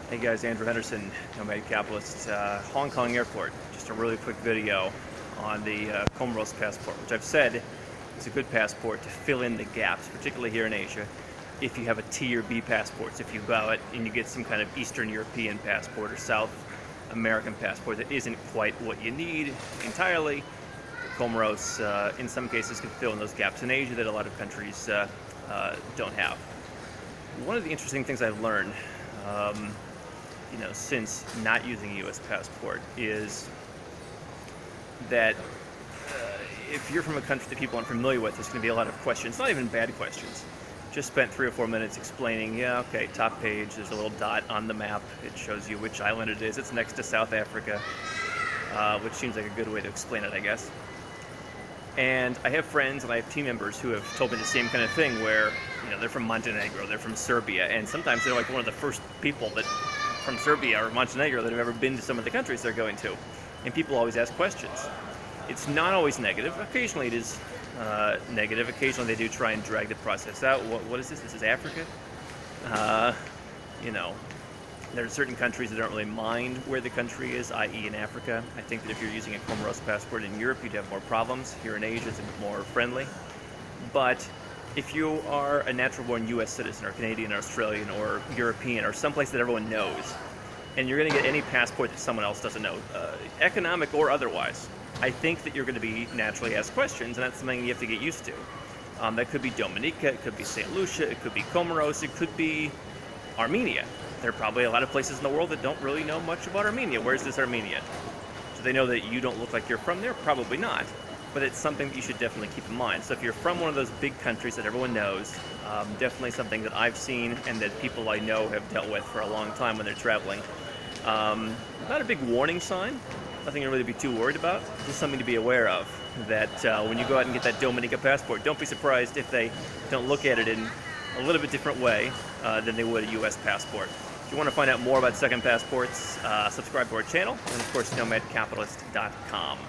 Hey guys, Andrew Henderson, Nomad Capitalist, Hong Kong Airport. Just a really quick video on the Comorian passport, which I've said is a good passport to fill in the gaps, particularly here in Asia. If you have a T or B passports, if you go out and you get some kind of Eastern European passport or South American passport that isn't quite what you need entirely, Comorian in some cases can fill in those gaps in Asia that a lot of countries don't have. One of the interesting things I've learned since not using a U.S. passport is that if you're from a country that people aren't familiar with, there's going to be a lot of questions, not even bad questions. Just spent 3 or 4 minutes explaining, yeah, okay, top page, there's a little dot on the map. It shows you which island it is. It's next to South Africa, which seems like a good way to explain it, I guess. And I have friends and I have team members who have told me the same kind of thing where, they're from Montenegro, they're from Serbia, and sometimes they're like one of the first people that from Serbia or Montenegro that have ever been to some of the countries they're going to. And people always ask questions. It's not always negative. Occasionally it is negative. Occasionally they do try and drag the process out. What is this? This is Africa? There are certain countries that don't really mind where the country is, i.e. in Africa. I think that if you're using a Comorian passport in Europe, you'd have more problems. Here in Asia, it's a bit more friendly. But if you are a natural-born U.S. citizen or Canadian or Australian or European or someplace that everyone knows, and you're going to get any passport that someone else doesn't know, economic or otherwise, I think that you're going to be naturally asked questions, and that's something you have to get used to. That could be Dominica, it could be St. Lucia, it could be Comoros, it could be Armenia. There are probably a lot of places in the world that don't really know much about Armenia. Where's this Armenia? Do they know that you don't look like you're from there? Probably not. But it's something that you should definitely keep in mind. So if you're from one of those big countries that everyone knows, definitely something that I've seen and that people I know have dealt with for a long time when they're traveling. Not a big warning sign, nothing to really be too worried about, just something to be aware of. That when you go out and get that Dominica passport, don't be surprised if they don't look at it in a little bit different way than they would a U.S. passport. If you want to find out more about second passports, subscribe to our channel, and of course, nomadcapitalist.com.